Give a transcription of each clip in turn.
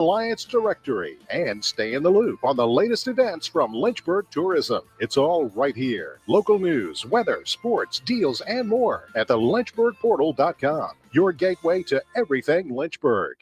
Alliance directory and stay in the loop on the latest events from Lynchburg Tourism. It's all right here. Local news, weather, sports, deals, and more at the lynchburgportal.com. Your gateway to everything Lynchburg.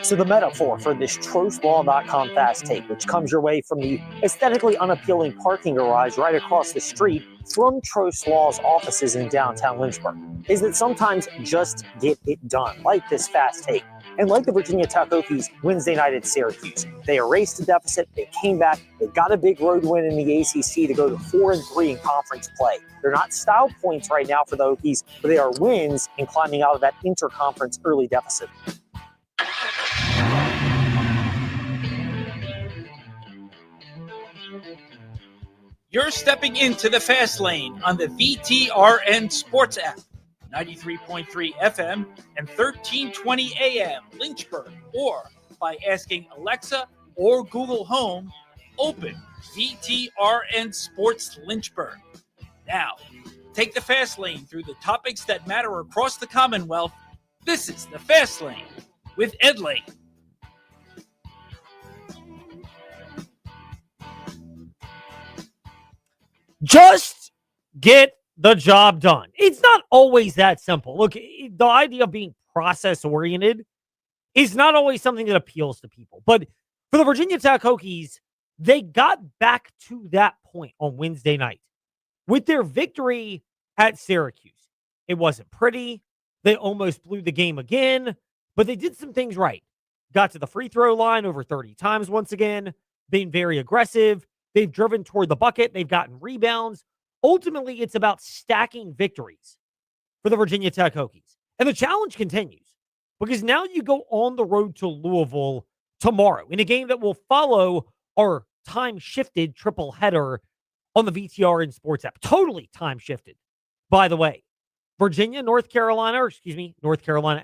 So the metaphor for this TrostLaw.com fast take, which comes your way from the aesthetically unappealing parking garage right across the street from Trost Law's offices in downtown Lynchburg, is that sometimes just get it done, like this fast take. And like the Virginia Tech Hokies Wednesday night at Syracuse, they erased the deficit, they came back, they got a big road win in the ACC to go to 4-3 in conference play. They're not style points right now for the Hokies, but they are wins in climbing out of that interconference early deficit. You're stepping into the fast lane on the VTRN Sports app, 93.3 FM and 1320 AM Lynchburg, or by asking Alexa or Google Home, open VTRN Sports Lynchburg. Now, take the fast lane through the topics that matter across the Commonwealth. This is the Fast Lane with Ed Lane. Just get the job done. It's not always that simple. Look, the idea of being process-oriented is not always something that appeals to people. But for the Virginia Tech Hokies, they got back to that point on Wednesday night with their victory at Syracuse. It wasn't pretty. They almost blew the game again, but they did some things right. Got to the free throw line over 30 times once again, being very aggressive. They've driven toward the bucket. They've gotten rebounds. Ultimately, it's about stacking victories for the Virginia Tech Hokies. And the challenge continues because now you go on the road to Louisville tomorrow in a game that will follow our time-shifted triple header on the VTRN Sports app. Totally time-shifted, by the way. North Carolina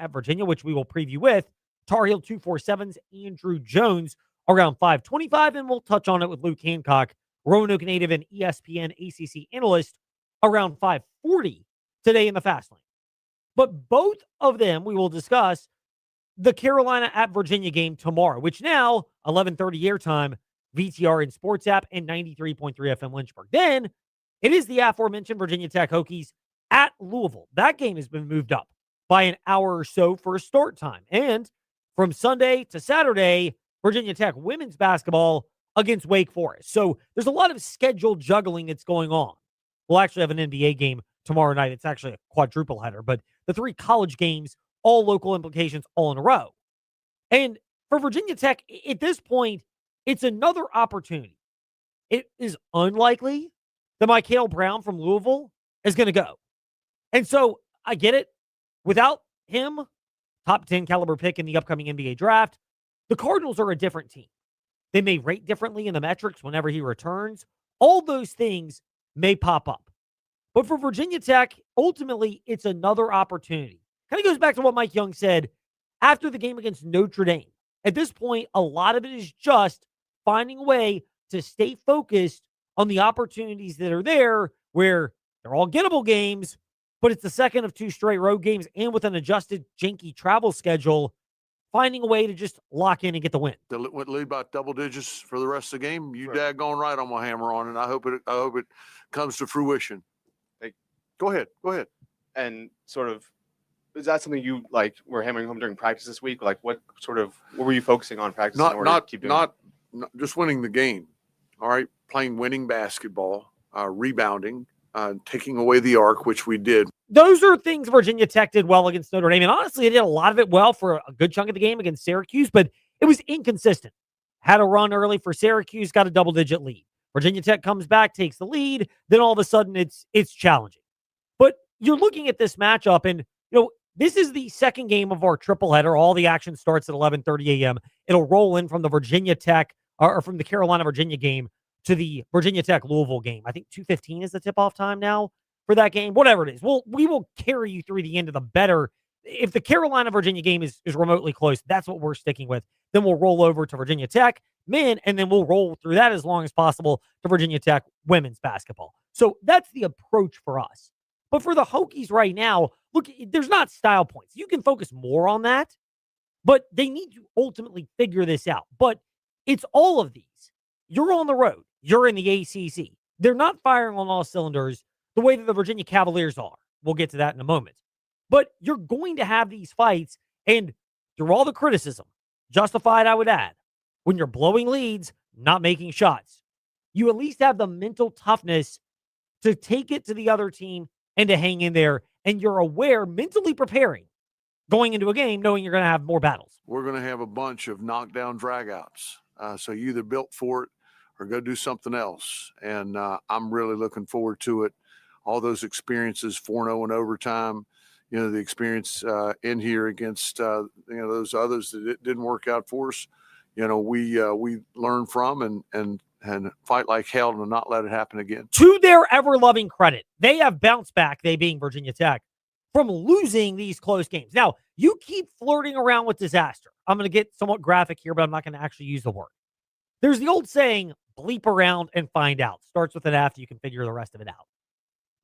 at Virginia, which we will preview with Tar Heel 247's Andrew Jones around 5:25, and we'll touch on it with Luke Hancock, Roanoke native and ESPN ACC analyst, around 5:40 today in the Fast Lane. But both of them, we will discuss the Carolina at Virginia game tomorrow, which now, 11:30 airtime, VTRN Sports app and 93.3 FM Lynchburg. Then, it is the aforementioned Virginia Tech Hokies at Louisville. That game has been moved up by an hour or so for start time. And from Sunday to Saturday, Virginia Tech women's basketball against Wake Forest. So there's a lot of scheduled juggling that's going on. We'll actually have an NBA game tomorrow night. It's actually a quadruple header, but the 3 college games, all local implications, all in a row. And for Virginia Tech, at this point, it's another opportunity. It is unlikely that Michael Brown from Louisville is going to go. And so I get it. Without him, top 10 caliber pick in the upcoming NBA draft, the Cardinals are a different team. They may rate differently in the metrics whenever he returns. All those things may pop up. But for Virginia Tech, ultimately, it's another opportunity. Kind of goes back to what Mike Young said after the game against Notre Dame. At this point, a lot of it is just finding a way to stay focused on the opportunities that are there where they're all gettable games, but it's the second of 2 straight road games, and with an adjusted janky travel schedule, finding a way to just lock in and get the win. To lead by double digits for the rest of the game, you daggone right I'm going to hammer on, and I hope it comes to fruition. Hey, Go ahead. and sort of, is that something you were hammering home during practice this week? Like, what were you focusing on practice in order to keep doing not just winning the game. All right, playing winning basketball, rebounding, taking away the arc, which we did. Those are things Virginia Tech did well against Notre Dame. And honestly, they did a lot of it well for a good chunk of the game against Syracuse, but it was inconsistent. Had a run early for Syracuse, got a double-digit lead. Virginia Tech comes back, takes the lead, then all of a sudden it's challenging. But you're looking at this matchup, and this is the second game of our triple header. All the action starts at 11:30 a.m. It'll roll in from the Virginia Tech or from the Carolina-Virginia game to the Virginia Tech-Louisville game. I think 2:15 is the tip-off time now for that game. Whatever it is, we will carry you through the end of the better. If the Carolina-Virginia game is remotely close, that's what we're sticking with. Then we'll roll over to Virginia Tech men, and then we'll roll through that as long as possible to Virginia Tech women's basketball. So that's the approach for us. But for the Hokies right now, look, there's not style points. You can focus more on that, But they need to ultimately figure this out. But it's all of these. You're on the road. You're in the ACC. They're not firing on all cylinders the way that the Virginia Cavaliers are. We'll get to that in a moment. But you're going to have these fights, and through all the criticism, justified, I would add, when you're blowing leads, not making shots, you at least have the mental toughness to take it to the other team and to hang in there, and you're aware, mentally preparing, going into a game, knowing you're going to have more battles. We're going to have a bunch of knockdown dragouts. So you either built for it or go do something else. And I'm really looking forward to it. All those experiences, 4-0 in overtime, the experience in here against, those others that it didn't work out for us. We learn from and fight like hell to not let it happen again. To their ever-loving credit, they have bounced back, they being Virginia Tech, from losing these close games. Now, you keep flirting around with disaster. I'm going to get somewhat graphic here, but I'm not going to actually use the word. There's the old saying, bleep around and find out. Starts with an F, you can figure the rest of it out.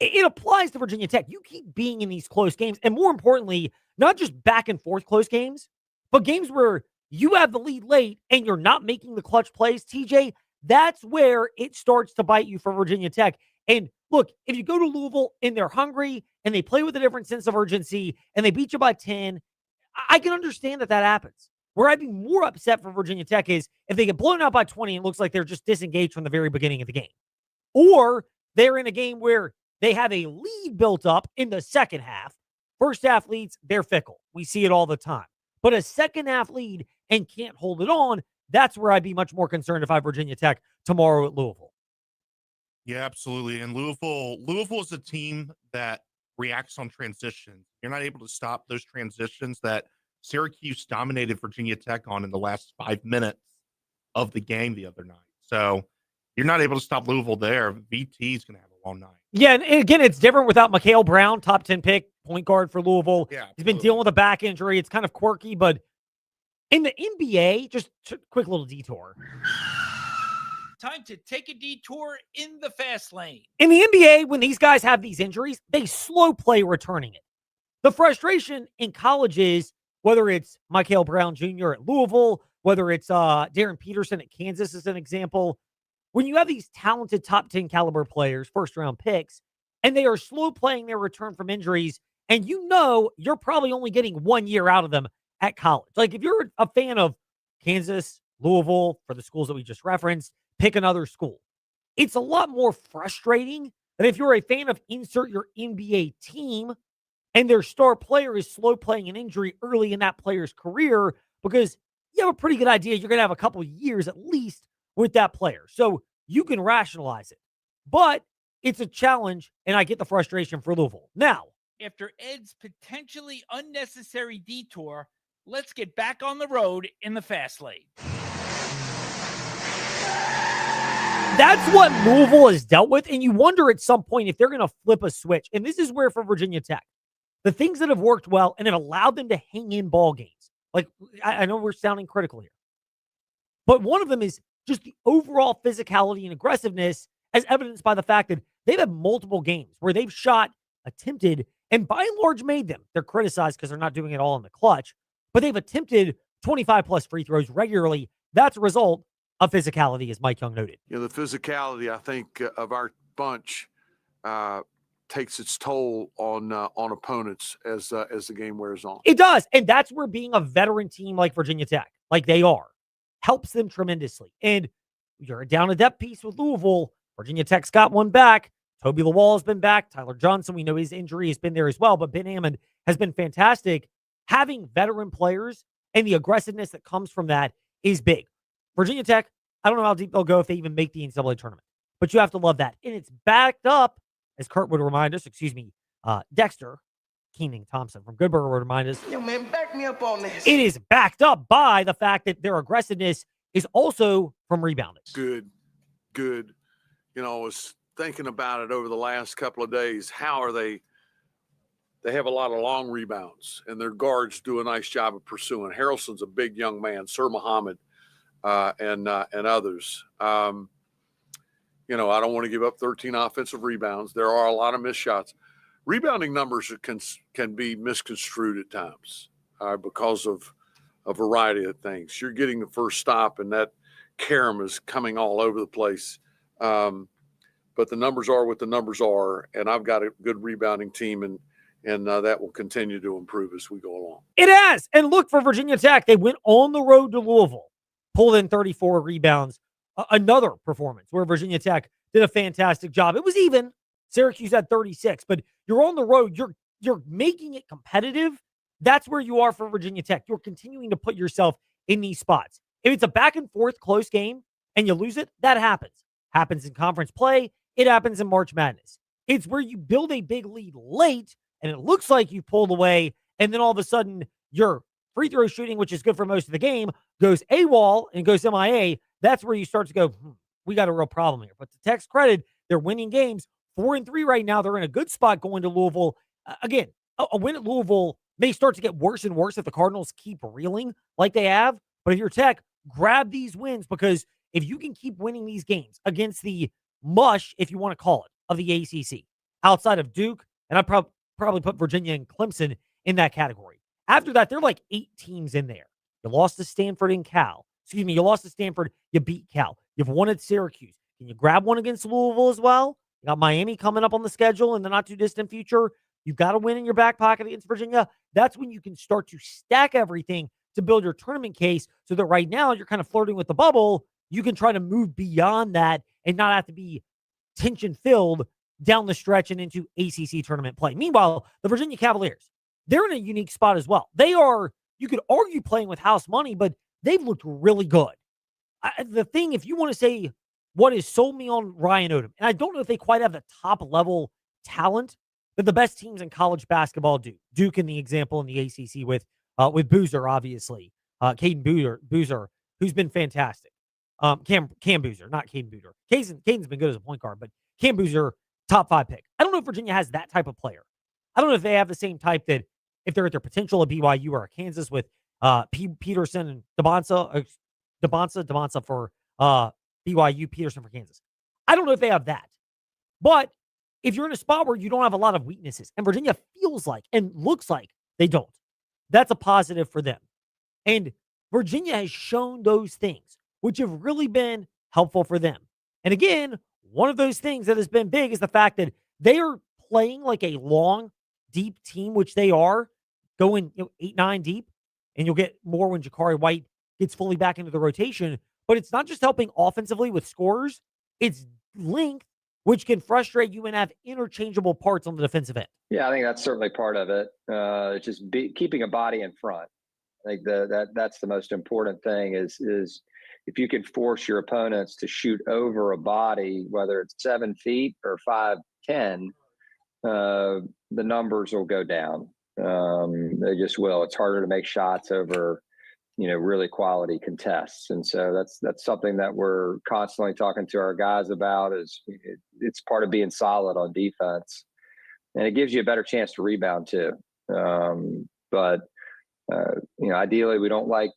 It applies to Virginia Tech. You keep being in these close games, and more importantly, not just back and forth close games, but games where you have the lead late and you're not making the clutch plays, TJ. That's where it starts to bite you for Virginia Tech. And look, if you go to Louisville and they're hungry and they play with a different sense of urgency and they beat you by 10, I can understand that happens. Where I'd be more upset for Virginia Tech is if they get blown out by 20 and it looks like they're just disengaged from the very beginning of the game. Or they're in a game where they have a lead built up in the second half. First half leads, they're fickle. We see it all the time. But a second half lead and can't hold it on, that's where I'd be much more concerned if I'm Virginia Tech tomorrow at Louisville. Yeah, absolutely. And Louisville is a team that reacts on transitions. You're not able to stop those transitions that Syracuse dominated Virginia Tech on in the last 5 minutes of the game the other night. So you're not able to stop Louisville there. VT is going to have a long night. Yeah, and again, it's different without Mikhail Brown, top 10 pick, point guard for Louisville. Yeah, he's been dealing with a back injury. It's kind of quirky, but in the NBA, just a quick little detour. Time to take a detour in the fast lane. In the NBA, when these guys have these injuries, they slow play returning it. The frustration in college is, whether it's Mikhail Brown Jr. at Louisville, whether it's Darren Peterson at Kansas as an example, when you have these talented top 10 caliber players, first-round picks, and they are slow playing their return from injuries, and you're probably only getting 1 year out of them at college. Like, if you're a fan of Kansas, Louisville, for the schools that we just referenced, pick another school. It's a lot more frustrating than if you're a fan of insert your NBA team and their star player is slow playing an injury early in that player's career, because you have a pretty good idea you're going to have a couple years at least with that player. So you can rationalize it. But it's a challenge, and I get the frustration for Louisville. Now, after Ed's potentially unnecessary detour, let's get back on the road in the fast lane. That's what Louisville has dealt with, and you wonder at some point if they're going to flip a switch. And this is where, for Virginia Tech, the things that have worked well and have allowed them to hang in ball games. Like, I know we're sounding critical here, but one of them is just the overall physicality and aggressiveness, as evidenced by the fact that they've had multiple games where they've attempted, and by and large made them. They're criticized because they're not doing it all in the clutch, but they've attempted 25-plus free throws regularly. That's a result of physicality, as Mike Young noted. The physicality, I think, of our bunch takes its toll on opponents as the game wears on. It does, and that's where being a veteran team like Virginia Tech, like they are, helps them tremendously. And you're a down a depth piece with Louisville. Virginia Tech's got one back. Toby Lawal has been back. Tyler Johnson, we know his injury has been there as well, but Ben Hammond has been fantastic. Having veteran players and the aggressiveness that comes from that is big. Virginia Tech, I don't know how deep they'll go if they even make the NCAA tournament, but you have to love that. And it's backed up, as Kurt would remind us, Dexter Keenan Thompson from Goodburger would remind us. Yo, man, back me up on this. It is backed up by the fact that their aggressiveness is also from rebounding. Good. I was thinking about it over the last couple of days. How are they have a lot of long rebounds, and their guards do a nice job of pursuing. Harrelson's a big young man, Sir Muhammad, and others. I don't want to give up 13 offensive rebounds. There are a lot of missed shots. Rebounding numbers can be misconstrued at times because of a variety of things. You're getting the first stop, and that carom is coming all over the place. But the numbers are what the numbers are, and I've got a good rebounding team, and that will continue to improve as we go along. It has. And look, for Virginia Tech, they went on the road to Louisville, pulled in 34 rebounds. Another performance where Virginia Tech did a fantastic job. It was even. Syracuse had 36, but you're on the road. You're making it competitive. That's where you are for Virginia Tech. You're continuing to put yourself in these spots. If it's a back and forth close game and you lose it, that happens. Happens in conference play. It happens in March Madness. It's where you build a big lead late and it looks like you pulled away, and then all of a sudden your free throw shooting, which is good for most of the game, goes AWOL and goes MIA. That's where you start to go, we got a real problem here. But to Tech's credit, they're winning games 4-3 right now. They're in a good spot going to Louisville. Again, a win at Louisville may start to get worse and worse if the Cardinals keep reeling like they have. But if you're Tech, grab these wins, because if you can keep winning these games against the mush, if you want to call it, of the ACC, outside of Duke, and I'd probably put Virginia and Clemson in that category. After that, there are like 8 teams in there. You lost to Stanford and Cal. Excuse me, you lost to Stanford. You beat Cal. You've won at Syracuse. Can you grab one against Louisville as well? You got Miami coming up on the schedule in the not too distant future. You've got to win in your back pocket against Virginia. That's when you can start to stack everything to build your tournament case, so that right now you're kind of flirting with the bubble. You can try to move beyond that and not have to be tension-filled down the stretch and into ACC tournament play. Meanwhile, the Virginia Cavaliers, they're in a unique spot as well. They are, you could argue, playing with house money, but they've looked really good. The thing, if you want to say what has sold me on Ryan Odom, and I don't know if they quite have the top-level talent that the best teams in college basketball do. Duke in the example in the ACC with Boozer, obviously. Caden Boozer, who's been fantastic. Cam Boozer, not Caden Boozer. Caden's been good as a point guard, but Cam Boozer, top 5 pick. I don't know if Virginia has that type of player. I don't know if they have the same type that, if they're at their potential at BYU or Kansas with Peterson and Dabonsa for BYU, Peterson for Kansas. I don't know if they have that. But if you're in a spot where you don't have a lot of weaknesses, and Virginia feels like and looks like they don't, that's a positive for them. And Virginia has shown those things, which have really been helpful for them. And again, one of those things that has been big is the fact that they are playing like a long, deep team, which they are, going 8-9 deep, and you'll get more when Jakari White gets fully back into the rotation. But it's not just helping offensively with scorers, it's length, which can frustrate you and have interchangeable parts on the defensive end. Yeah, I think that's certainly part of it. Just keeping a body in front. I think that's the most important thing is if you can force your opponents to shoot over a body, whether it's 7 feet or 5'10", the numbers will go down. They just will. It's harder to make shots over, really quality contests. And so that's something that we're constantly talking to our guys about. It's part of being solid on defense, and it gives you a better chance to rebound too. But ideally we don't like,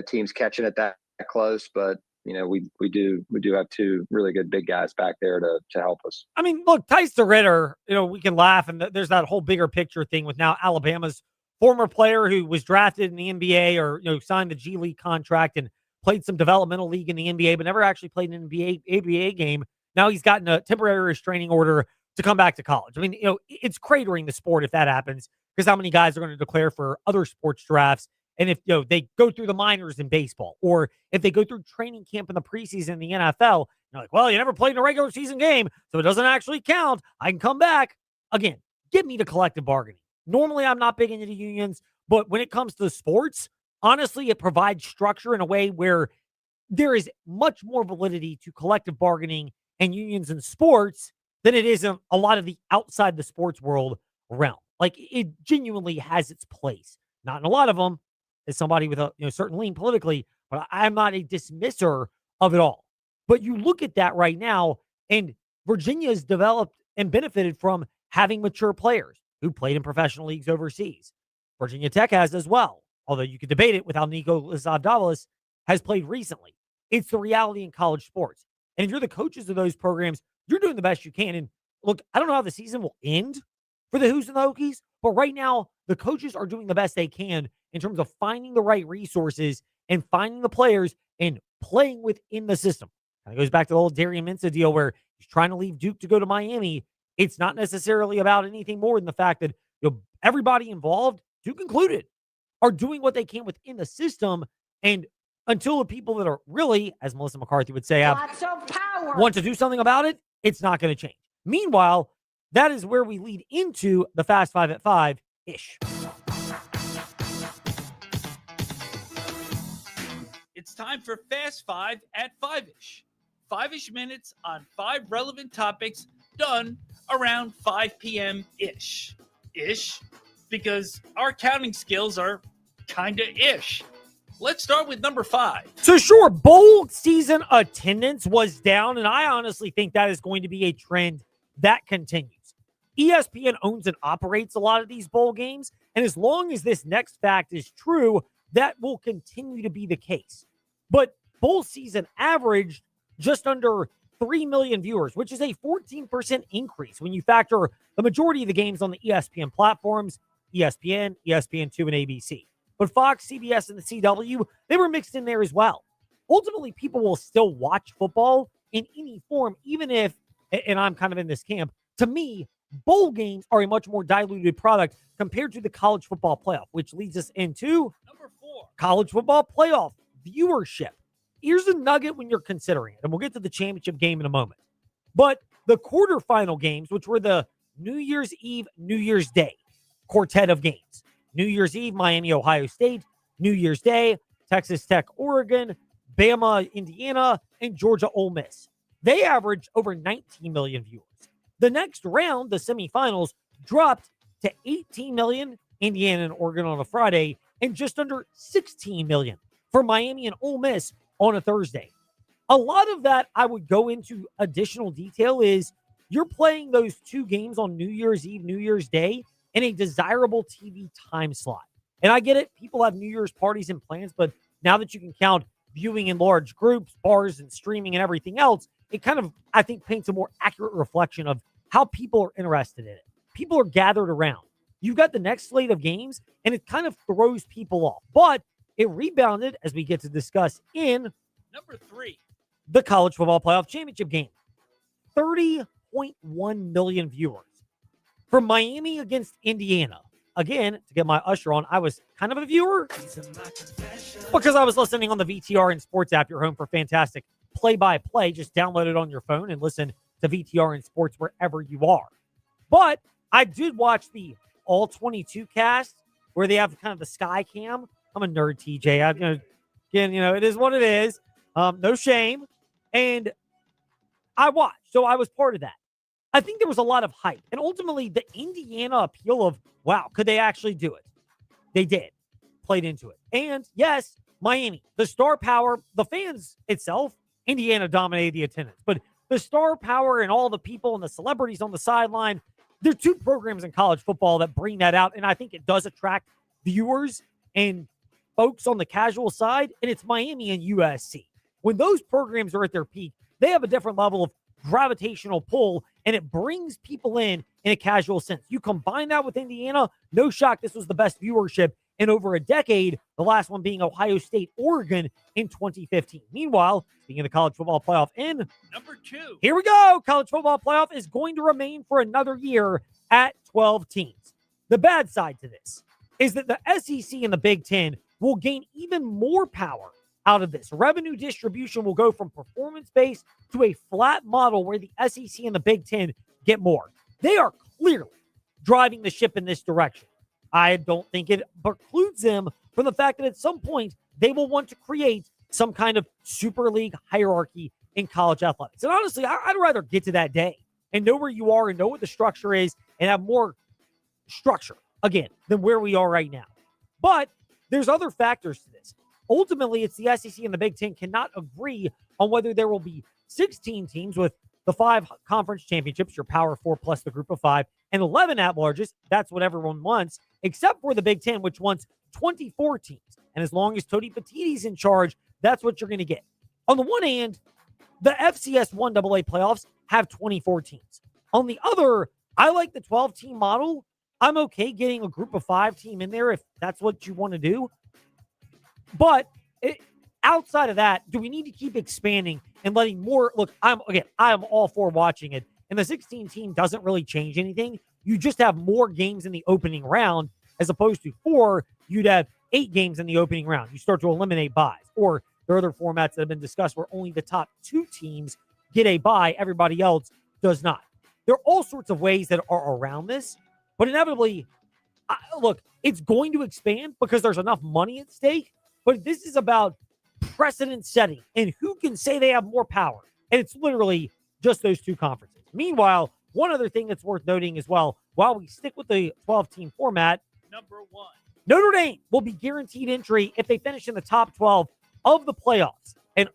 teams catching it that close, but we do have 2 really good big guys back there to help us. I mean, look, Tyson Ritter, we can laugh, and there's that whole bigger picture thing with now Alabama's former player who was drafted in the NBA or, signed the G League contract and played some developmental league in the NBA, but never actually played an ABA game. Now he's gotten a temporary restraining order to come back to college. I mean, it's cratering the sport if that happens, because how many guys are going to declare for other sports drafts? And if they go through the minors in baseball, or if they go through training camp in the preseason in the NFL, you're like, well, you never played in a regular season game, so it doesn't actually count. I can come back. Again, get me to collective bargaining. Normally, I'm not big into the unions, but when it comes to sports, honestly, it provides structure in a way where there is much more validity to collective bargaining and unions in sports than it is in a lot of the outside the sports world realm. Like, it genuinely has its place. Not in a lot of them, as somebody with a certain lean politically, but I'm not a dismisser of it all. But you look at that right now, and Virginia has developed and benefited from having mature players who played in professional leagues overseas. Virginia Tech has as well, although you could debate it with how Nico Lizavdavalos has played recently. It's the reality in college sports. And if you're the coaches of those programs, you're doing the best you can. And look, I don't know how the season will end for the Hoos and the Hokies, But right now, the coaches are doing the best they can in terms of finding the right resources and finding the players and playing within the system. Kind of goes back to the old Darian Mensah deal where he's trying to leave Duke to go to Miami. It's not necessarily about anything more than the fact that everybody involved, Duke included, are doing what they can within the system. And until the people that are really, as Melissa McCarthy would say, want to do something about it, it's not going to change. Meanwhile, that is where we lead into the Fast Five at 5-ish. It's time for Fast 5 at 5-ish. 5-ish minutes on 5 relevant topics done around 5 p.m.-ish. Ish, because our counting skills are kind of ish. Let's start with number 5. So sure, bowl season attendance was down, and I honestly think that is going to be a trend that continues. ESPN owns and operates a lot of these bowl games, and as long as this next fact is true, that will continue to be the case. But bowl season averaged just under 3 million viewers, which is a 14% increase when you factor the majority of the games on the ESPN platforms, ESPN, ESPN2, and ABC. But Fox, CBS, and the CW, they were mixed in there as well. Ultimately, people will still watch football in any form, even if, and I'm kind of in this camp, to me, bowl games are a much more diluted product compared to the college football playoff, which leads us into number 4. College football playoff viewership. Here's a nugget when you're considering it, and we'll get to the championship game in a moment. But the quarterfinal games, which were the New Year's Eve, New Year's Day quartet of games. New Year's Eve, Miami, Ohio State. New Year's Day, Texas Tech, Oregon, Bama, Indiana, and Georgia, Ole Miss. They averaged over 19 million viewers. The next round, the semifinals, dropped to 18 million, Indiana and Oregon on a Friday, and just under 16 million for Miami and Ole Miss on a Thursday. A lot of that I would go into additional detail is you're playing those two games on New Year's Eve, New Year's Day in a desirable TV time slot. And I get it. People have New Year's parties and plans, but now that you can count viewing in large groups, bars and streaming and everything else, it kind of, I think, paints a more accurate reflection of how people are interested in it. People are gathered around. You've got the next slate of games, and it kind of throws people off. But it rebounded, as we get to discuss in number 3, the College Football Playoff Championship game. 30.1 million viewers. For Miami against Indiana. Again, to get my usher on, I was kind of a viewer because I was listening on the VTR and Sports app, your home for fantastic play-by-play. Just download it on your phone and listen to VTR and Sports wherever you are. But I did watch the All 22 cast where they have kind of the sky cam. I'm a nerd, TJ. It is what it is. No shame. And I watched, so I was part of that. I think there was a lot of hype. And ultimately, the Indiana appeal of, wow, could they actually do it? They did. Played into it. And yes, Miami, the star power, the fans itself, Indiana dominated the attendance. But the star power and all the people and the celebrities on the sideline, there are two programs in college football that bring that out. And I think it does attract viewers and folks on the casual side. And it's Miami and USC. When those programs are at their peak, they have a different level of gravitational pull, and it brings people in a casual sense. You combine that with Indiana, no shock this was the best viewership in over a decade, the last one being Ohio State, Oregon in 2015. Meanwhile, speaking of the college football playoff in number 2, here we go. College football playoff is going to remain for another year at 12 teams. The bad side to this is that the SEC and the Big Ten will gain even more power out of this. Revenue distribution will go from performance-based to a flat model where the SEC and the Big Ten get more. They are clearly driving the ship in this direction. I don't think it precludes them from the fact that at some point they will want to create some kind of super league hierarchy in college athletics. And honestly, I'd rather get to that day and know where you are and know what the structure is and have more structure, again, than where we are right now. But there's other factors to this. Ultimately, it's the SEC and the Big Ten cannot agree on whether there will be 16 teams with the 5 conference championships, your Power 4 plus the group of 5, and 11 at-larges. That's what everyone wants, except for the Big Ten, which wants 24 teams. And as long as Tony Petitti's in charge, that's what you're going to get. On the one hand, the FCS 1AA playoffs have 24 teams. On the other, I like the 12-team model I'm okay getting a group of 5 team in there if that's what you want to do. But outside of that, do we need to keep expanding and letting more? Look, I'm all for watching it. And the 16 team doesn't really change anything. You just have more games in the opening round as opposed to 4. You'd have 8 games in the opening round. You start to eliminate buys. Or there are other formats that have been discussed where only the top 2 teams get a bye. Everybody else does not. There are all sorts of ways that are around this. But inevitably, look, it's going to expand because there's enough money at stake. But this is about precedent setting and who can say they have more power. And it's literally just those 2 conferences. Meanwhile, one other thing that's worth noting as well, while we stick with the 12-team format, Number 1. Notre Dame will be guaranteed entry if they finish in the top 12 of the playoffs. And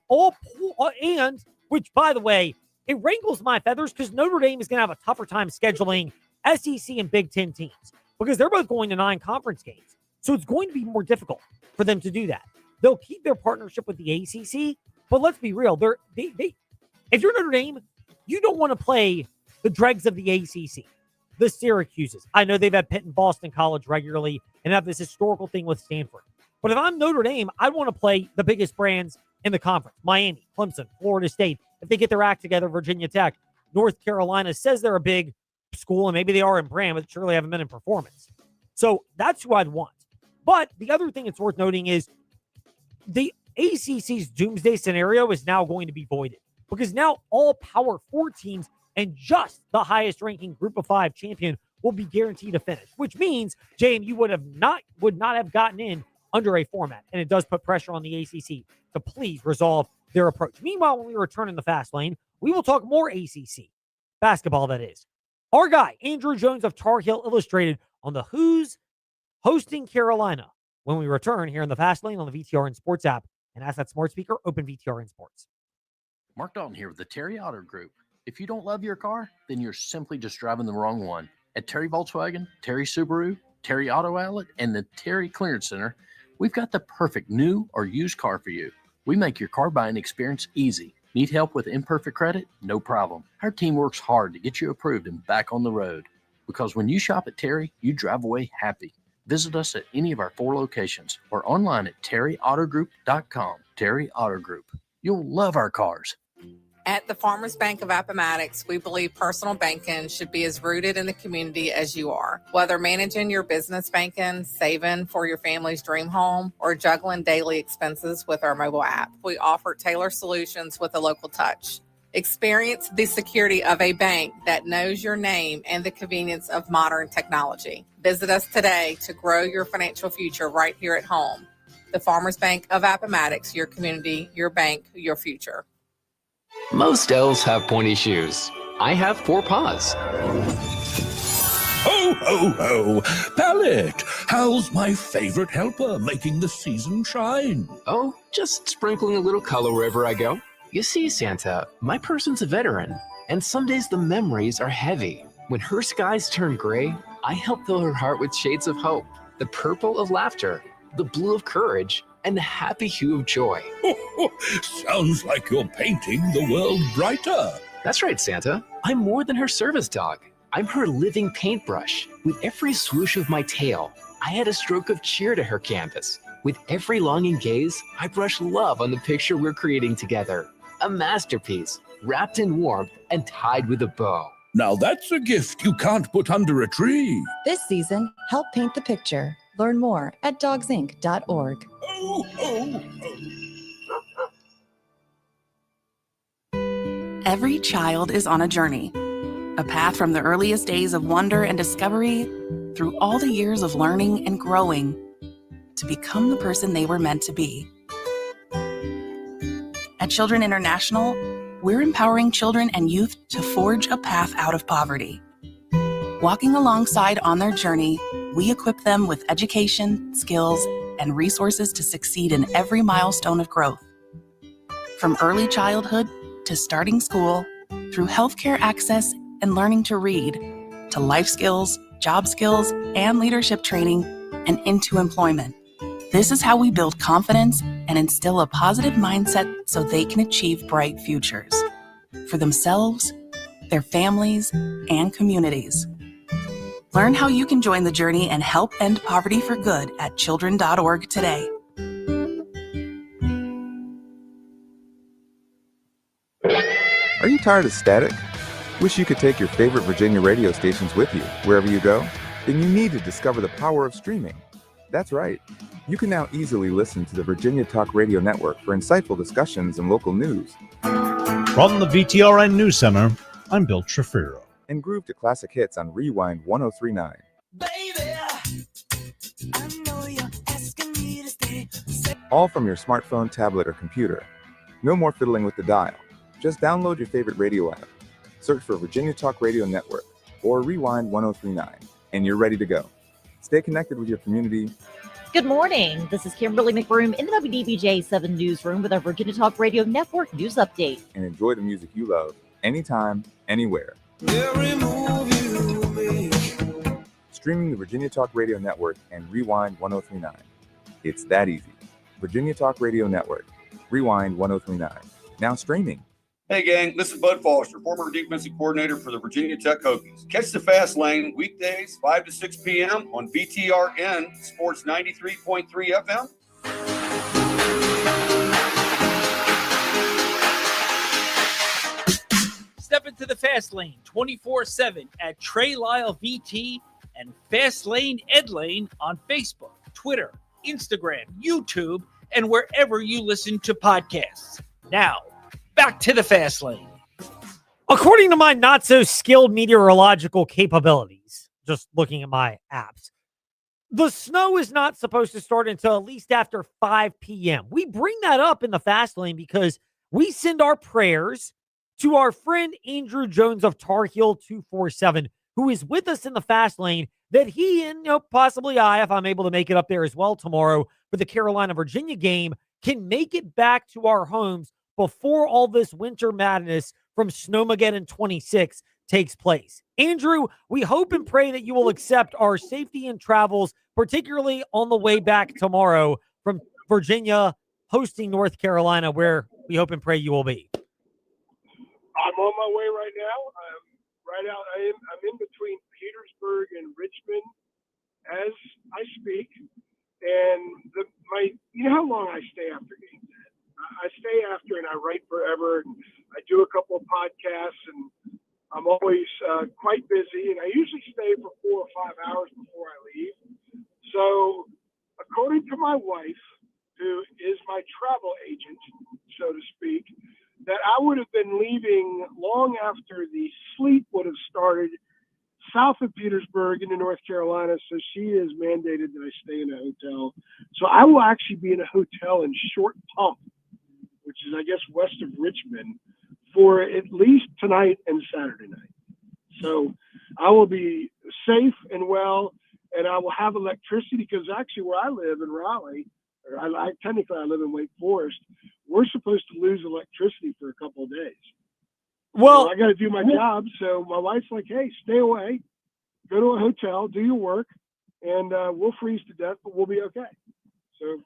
which, by the way, it wrinkles my feathers because Notre Dame is going to have a tougher time scheduling SEC and Big Ten teams because they're both going to 9 conference games. So it's going to be more difficult for them to do that. They'll keep their partnership with the ACC, but let's be real. If you're Notre Dame, you don't want to play the dregs of the ACC, the Syracuses. I know they've had Pitt and Boston College regularly and have this historical thing with Stanford. But if I'm Notre Dame, I want to play the biggest brands in the conference. Miami, Clemson, Florida State. If they get their act together, Virginia Tech, North Carolina says they're a big school, and maybe they are in brand, but surely haven't been in performance. So that's who I'd want. But the other thing that's worth noting is the ACC's doomsday scenario is now going to be voided because now all Power 4 teams and just the highest ranking group of 5 champion will be guaranteed to finish, which means JMU would not have gotten in under a format. And it does put pressure on the ACC to please resolve their approach. Meanwhile, when we return in the fast lane, we will talk more ACC basketball, that is. Our guy, Andrew Jones of Tar Heel Illustrated, on the Who's hosting Carolina when we return here in the fast lane on the VTRN Sports app. And as that smart speaker, open VTRN Sports. Mark Dalton here with the Terry Auto Group. If you don't love your car, then you're simply just driving the wrong one. At Terry Volkswagen, Terry Subaru, Terry Auto Outlet, and the Terry Clearance Center, we've got the perfect new or used car for you. We make your car buying experience easy. Need help with imperfect credit? No problem. Our team works hard to get you approved and back on the road. Because when you shop at Terry, you drive away happy. Visit us at any of our 4 locations or online at terryautogroup.com. Terry Auto Group. You'll love our cars. At the Farmers Bank of Appomattox, we believe personal banking should be as rooted in the community as you are. Whether managing your business banking, saving for your family's dream home, or juggling daily expenses with our mobile app, we offer tailored solutions with a local touch. Experience the security of a bank that knows your name and the convenience of modern technology. Visit us today to grow your financial future right here at home. The Farmers Bank of Appomattox, your community, your bank, your future. Most elves have pointy shoes. I have 4 paws. Ho, ho, ho! Pallet, how's my favorite helper making the season shine? Oh, just sprinkling a little color wherever I go. You see, Santa, my person's a veteran, and some days the memories are heavy. When her skies turn gray, I help fill her heart with shades of hope, the purple of laughter, the blue of courage, and the happy hue of joy. Sounds like you're painting the world brighter. That's right, Santa. I'm more than her service dog. I'm her living paintbrush. With every swoosh of my tail, I add a stroke of cheer to her canvas. With every longing gaze, I brush love on the picture we're creating together. A masterpiece, wrapped in warmth and tied with a bow. Now that's a gift you can't put under a tree. This season, help paint the picture. Learn more at dogsinc.org. Oh, oh, oh. Every child is on a journey, a path from the earliest days of wonder and discovery through all the years of learning and growing to become the person they were meant to be. At Children International, we're empowering children and youth to forge a path out of poverty. Walking alongside on their journey, we equip them with education, skills, and resources to succeed in every milestone of growth. From early childhood to starting school, through healthcare access and learning to read, to life skills, job skills, and leadership training, and into employment. This is how we build confidence and instill a positive mindset so they can achieve bright futures for themselves, their families, and communities. Learn how you can join the journey and help end poverty for good at children.org today. Are you tired of static? Wish you could take your favorite Virginia radio stations with you wherever you go? Then you need to discover the power of streaming. That's right. You can now easily listen to the Virginia Talk Radio Network for insightful discussions and local news. From the VTRN News Center, I'm Bill Trefiro. And groove to classic hits on Rewind 1039. All from your smartphone, tablet, or computer. No more fiddling with the dial. Just download your favorite radio app. Search for Virginia Talk Radio Network or Rewind 1039, and you're ready to go. Stay connected with your community. Good morning. This is Kimberly McBroom in the WDBJ 7 Newsroom with our Virginia Talk Radio Network news update. And enjoy the music you love, anytime, anywhere. Streaming the Virginia Talk Radio Network and Rewind 1039. It's that easy. Virginia Talk Radio Network, Rewind 1039. Now streaming. Hey gang, this is Bud Foster, former defensive coordinator for the Virginia Tech Hokies. Catch the Fast Lane weekdays 5 to 6 p.m. on VTRN Sports 93.3 FM. Step into the Fast Lane 24/7 at Trey Lyle VT and Fast Lane Ed Lane on Facebook, Twitter, Instagram, YouTube, and wherever you listen to podcasts. Now, back to the Fast Lane. According to my not-so-skilled meteorological capabilities, just looking at my apps, the snow is not supposed to start until at least after 5 p.m. We bring that up in the Fast Lane because we send our prayers to our friend Andrew Jones of Tar Heel 247, who is with us in the Fast Lane, that he and possibly I, if I'm able to make it up there as well tomorrow for the Carolina-Virginia game, can make it back to our homes before all this winter madness from Snowmageddon 26 takes place. Andrew, we hope and pray that you will accept our safety and travels, particularly on the way back tomorrow from Virginia hosting North Carolina, where we hope and pray you will be. I'm on my way right now. I'm in between Petersburg and Richmond as I speak. And you know how long I stay after games? I stay after and I write forever. I do a couple of podcasts and I'm always quite busy. And I usually stay for 4 or 5 hours before I leave. So according to my wife, who is my travel agent, so to speak, that I would have been leaving long after the sleet would have started south of Petersburg into North Carolina. So she is mandated that I stay in a hotel. So I will actually be in a hotel in Short Pump, which is, I guess, west of Richmond, for at least tonight and Saturday night. So I will be safe and well, and I will have electricity because actually where I live in Raleigh, I technically live in Wake Forest, we're supposed to lose electricity for a couple of days. Well, so I got to do my job. So my wife's like, hey, stay away, go to a hotel, do your work, and we'll freeze to death, but we'll be okay. So,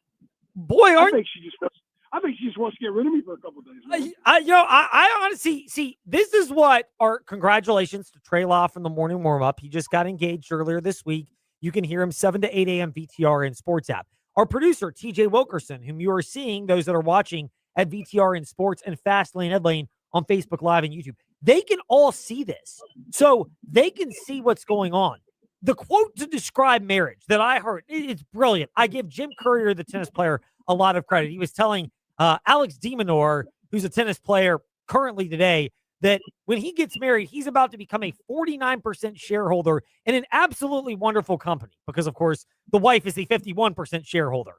boy, I think she just wants to get rid of me for a couple of days. I honestly see, this is what our congratulations to Trey Law from the morning warm-up. He just got engaged earlier this week. You can hear him 7 to 8 a.m. VTRN Sports app. Our producer, TJ Wilkerson, whom you are seeing, those that are watching at VTRN Sports and Fast Lane Ed Lane on Facebook Live and YouTube, they can all see this. So they can see what's going on. The quote to describe marriage that I heard, it's brilliant. I give Jim Courier, the tennis player, a lot of credit. He was telling Alex DeMinor, who's a tennis player currently today, that when he gets married, he's about to become a 49% shareholder in an absolutely wonderful company because, of course, the wife is a 51% shareholder.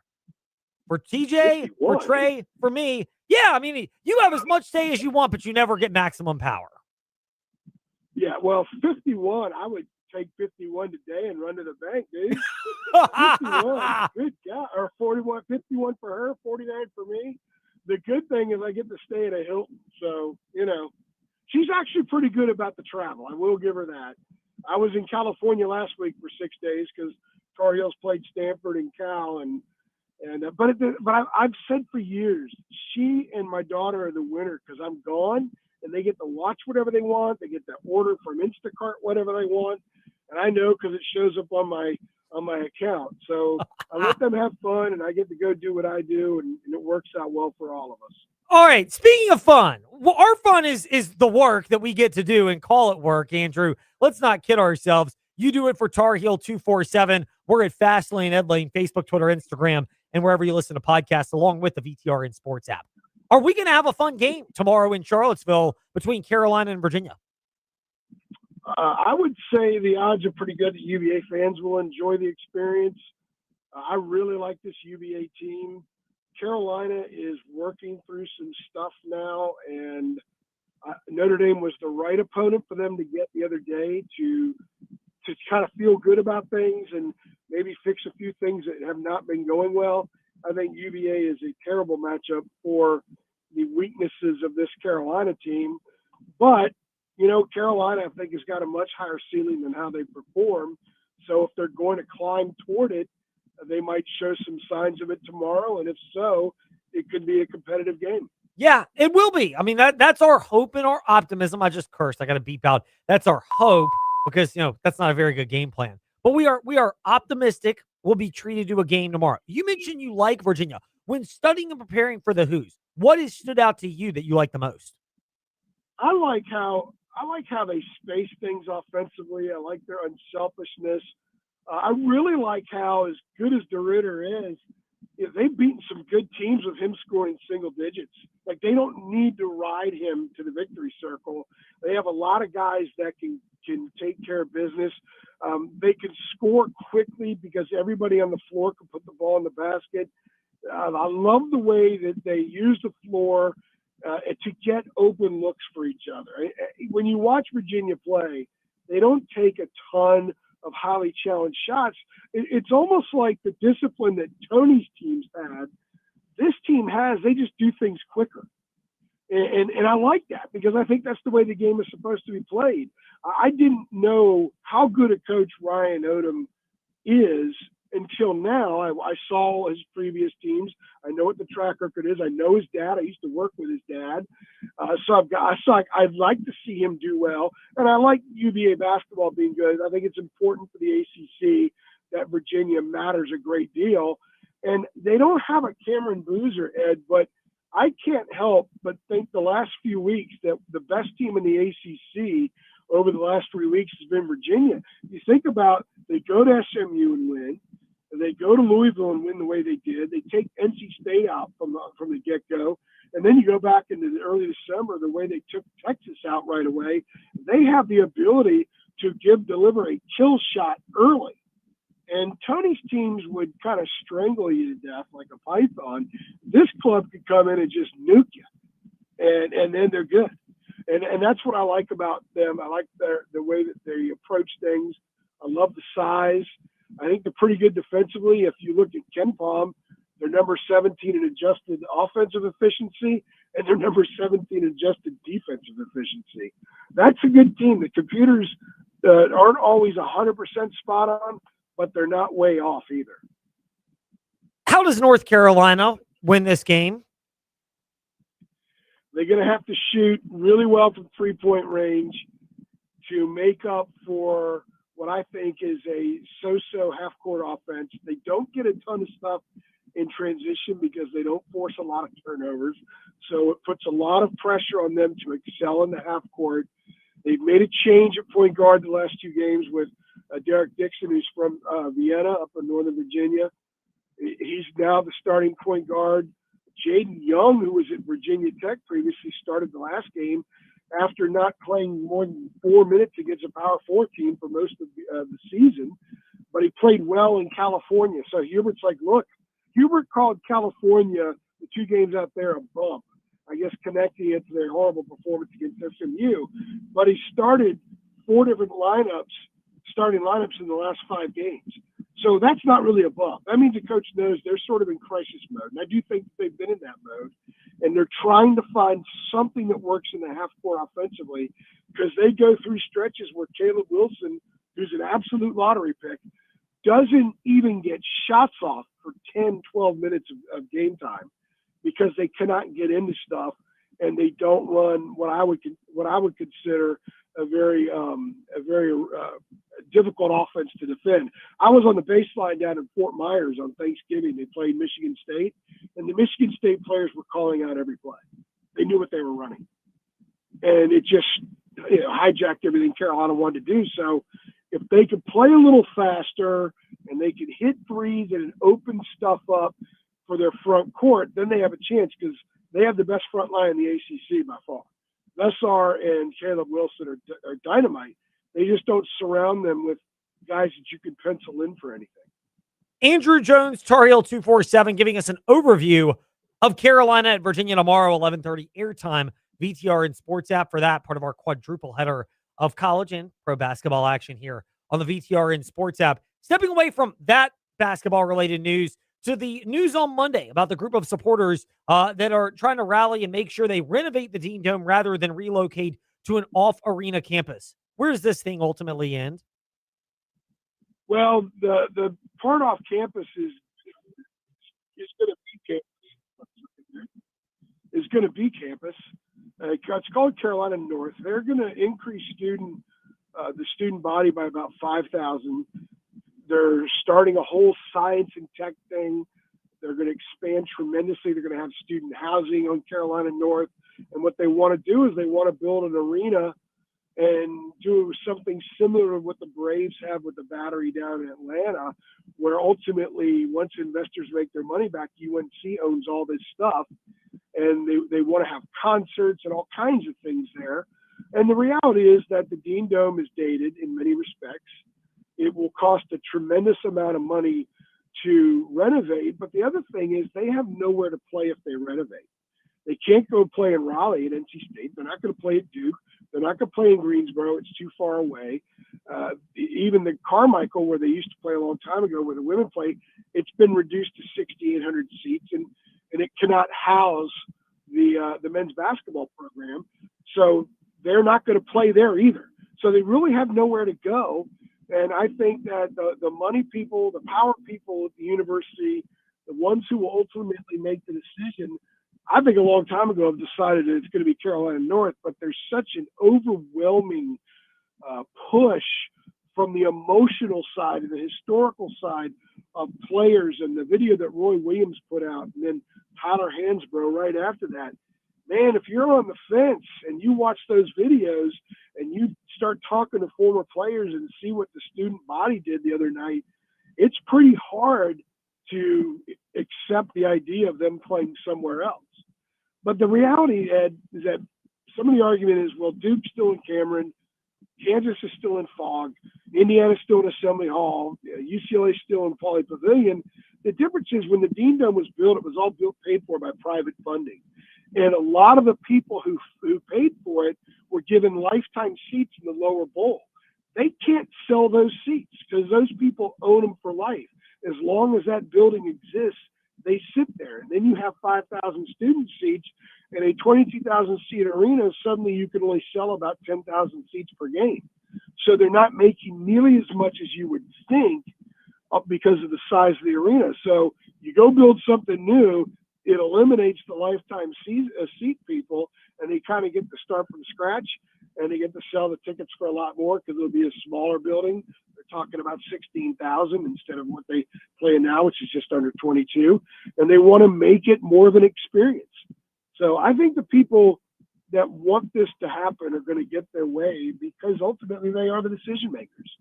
For TJ, 51. For Trey, for me, yeah, I mean, you have as much say as you want, but you never get maximum power. Yeah, well, 51, I would take 51 today and run to the bank, dude. 51, good God. Or 41, 51 for her, 49 for me. The good thing is I get to stay at a Hilton, so, she's actually pretty good about the travel. I will give her that. I was in California last week for 6 days because Tar Heels played Stanford and Cal, but I've said for years, she and my daughter are the winner because I'm gone and they get to watch whatever they want. They get to order from Instacart whatever they want. and I know because it shows up on my account. So I let them have fun, and I get to go do what I do, and it works out well for all of us. All right. Speaking of fun, well, our fun is the work that we get to do and call it work, Andrew. Let's not kid ourselves. You do it for Tar Heel 247. We're at Fastlane, Ed Lane, Facebook, Twitter, Instagram, and wherever you listen to podcasts, along with the VTRN Sports app. Are we going to have a fun game tomorrow in Charlottesville between Carolina and Virginia? I would say the odds are pretty good that UVA fans will enjoy the experience. I really like this UVA team. Carolina is working through some stuff now, and Notre Dame was the right opponent for them to get the other day to kind of feel good about things and maybe fix a few things that have not been going well. I think UVA is a terrible matchup for the weaknesses of this Carolina team. But, you know, Carolina, I think, has got a much higher ceiling than how they perform. So if they're going to climb toward it, they might show some signs of it tomorrow. And if so, it could be a competitive game. Yeah, it will be. I mean, that's our hope and our optimism. I just cursed. I got to beep out. That's our hope because, you know, that's not a very good game plan. But we are optimistic we'll be treated to a game tomorrow. You mentioned you like Virginia. When studying and preparing for the Who's, what has stood out to you that you like the most? I like how they space things offensively. I like their unselfishness. I really like how, as good as DeRidder is, they've beaten some good teams with him scoring single digits. Like, they don't need to ride him to the victory circle. They have a lot of guys that can take care of business. They can score quickly because everybody on the floor can put the ball in the basket. I love the way that they use the floor to get open looks for each other. When you watch Virginia play, they don't take a ton of highly challenged shots. It's almost like the discipline that Tony's teams had, this team has. They just do things quicker. And I like that because I think that's the way the game is supposed to be played. I didn't know how good a coach Ryan Odom is until now. I saw his previous teams. I know what the track record is. I know his dad. I used to work with his dad. I'd like to see him do well. And I like UVA basketball being good. I think it's important for the ACC that Virginia matters a great deal. And they don't have a Cameron Boozer, Ed, but I can't help but think the last few weeks that the best team in the ACC over the last 3 weeks has been Virginia. You think about, they go to SMU and win. They go to Louisville and win the way they did. They take NC State out from the get-go. And then you go back into the early December, the way they took Texas out right away. They have the ability to deliver a kill shot early. And Tony's teams would kind of strangle you to death like a python. This club could come in and just nuke you. And then they're good. And that's what I like about them. I like the way that they approach things. I love the size. I think they're pretty good defensively. If you look at KenPom, they're number 17 in adjusted offensive efficiency, and they're number 17 in adjusted defensive efficiency. That's a good team. The computers aren't always 100% spot on, but they're not way off either. How does North Carolina win this game? They're going to have to shoot really well from three-point range to make up for what I think is a so-so half-court offense. They don't get a ton of stuff in transition because they don't force a lot of turnovers. So it puts a lot of pressure on them to excel in the half-court. They've made a change at point guard the last two games with Derek Dixon, who's from Vienna up in Northern Virginia. He's now the starting point guard. Jaden Young, who was at Virginia Tech previously, started the last game after not playing more than 4 minutes against a Power 4 team for most of the season. But he played well in California. So Hubert's like, look, Hubert called California, the 2 games out there, a bump. I guess connecting it to their horrible performance against SMU. But he started 4 different starting lineups in the last 5 games. So that's not really a bump. That means the coach knows they're sort of in crisis mode. And I do think they've been in that mode. And they're trying to find something that works in the half court offensively because they go through stretches where Caleb Wilson, who's an absolute lottery pick, doesn't even get shots off for 10, 12 minutes of game time because they cannot get into stuff and they don't run what I would consider a very difficult offense to defend. I was on the baseline down in Fort Myers on Thanksgiving. They played Michigan State, and the Michigan State players were calling out every play. They knew what they were running, and it just hijacked everything Carolina wanted to do. So if they could play a little faster and they could hit threes and open stuff up for their front court, then they have a chance because they have the best front line in the ACC by far. Lessar and Caleb Wilson are dynamite. They just don't surround them with guys that you can pencil in for anything. Andrew Jones, Tar Heel 247, giving us an overview of Carolina at Virginia tomorrow, 11:30 airtime. VTR and Sports app for that, part of our quadruple header of college and pro basketball action here on the VTR and Sports app. Stepping away from that basketball-related news to the news on Monday about the group of supporters that are trying to rally and make sure they renovate the Dean Dome rather than relocate to an off-arena campus. Where does this thing ultimately end? Well, the part off campus is going to be campus. Is going to be campus. It's called Carolina North. They're going to increase the student body by about 5,000. They're starting a whole science and tech thing. They're going to expand tremendously. They're going to have student housing on Carolina North. And what they want to do is they want to build an arena and do something similar to what the Braves have with the Battery down in Atlanta, where ultimately, once investors make their money back, UNC owns all this stuff, and they want to have concerts and all kinds of things there. And the reality is that the Dean Dome is dated in many respects. It will cost a tremendous amount of money to renovate, but the other thing is they have nowhere to play if they renovate. They can't go play in Raleigh at NC State. They're not going to play at Duke. They're not going to play in Greensboro. It's too far away. Even the Carmichael, where they used to play a long time ago, where the women play, it's been reduced to 6,800 seats, and it cannot house the men's basketball program. So they're not going to play there either. So they really have nowhere to go. And I think that the money people, the power people at the university, the ones who will ultimately make the decision, I think a long time ago have decided that it's going to be Carolina North, but there's such an overwhelming push from the emotional side and the historical side of players, and the video that Roy Williams put out, and then Tyler Hansbrough right after that. Man, if you're on the fence and you watch those videos and you start talking to former players and see what the student body did the other night, it's pretty hard to accept the idea of them playing somewhere else. But the reality, Ed, is that some of the argument is, well, Duke's still in Cameron, Kansas is still in Fogg, Indiana's still in Assembly Hall, UCLA's still in Pauley Pavilion. The difference is when the Dean Dome was built, it was all paid for by private funding. And a lot of the people who paid for it were given lifetime seats in the lower bowl. They can't sell those seats because those people own them for life. As long as that building exists, they sit there. And then you have 5,000 student seats in a 22,000 seat arena. Suddenly you can only sell about 10,000 seats per game. So they're not making nearly as much as you would think because of the size of the arena. So you go build something new, it eliminates the lifetime seat people, and they kind of get to start from scratch, and they get to sell the tickets for a lot more because it'll be a smaller building. They're talking about 16,000 instead of what they play now, which is just under 22. And they want to make it more of an experience. So I think the people that want this to happen are going to get their way because ultimately they are the decision makers.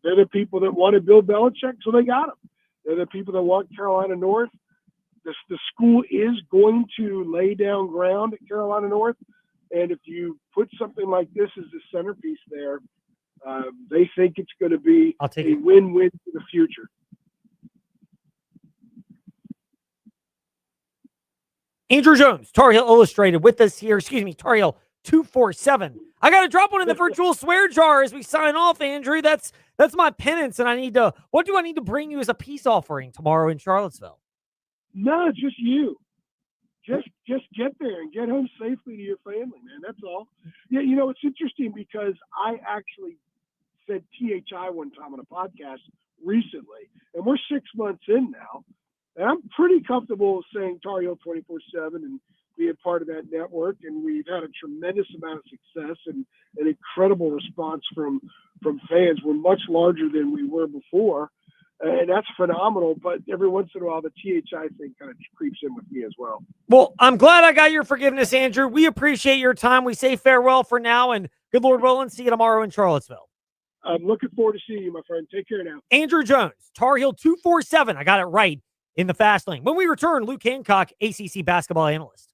They're the people that want to build Belichick, so they got him. They're the people that want Carolina North. The school is going to lay down ground at Carolina North. And if you put something like this as the centerpiece there, they think it's going to be a win-win for the future. Andrew Jones, Tar Heel Illustrated, with us here. Tar Heel 247. I got to drop one in the virtual swear jar as we sign off, Andrew. That's my penance, and what do I need to bring you as a peace offering tomorrow in Charlottesville? No, just you. Just get there and get home safely to your family, man. That's all. Yeah, it's interesting because I actually said THI one time on a podcast recently, and we're 6 months in now, and I'm pretty comfortable saying Tar Heel 24/7 and be a part of that network, and we've had a tremendous amount of success and an incredible response from fans. We're much larger than we were before, and that's phenomenal. But every once in a while, the THI thing kind of creeps in with me as well. Well, I'm glad I got your forgiveness, Andrew. We appreciate your time. We say farewell for now, and good Lord willing, see you tomorrow in Charlottesville. I'm looking forward to seeing you, my friend. Take care now. Andrew Jones, Tar Heel 247. I got it right in the fast lane. When we return, Luke Hancock, ACC basketball analyst.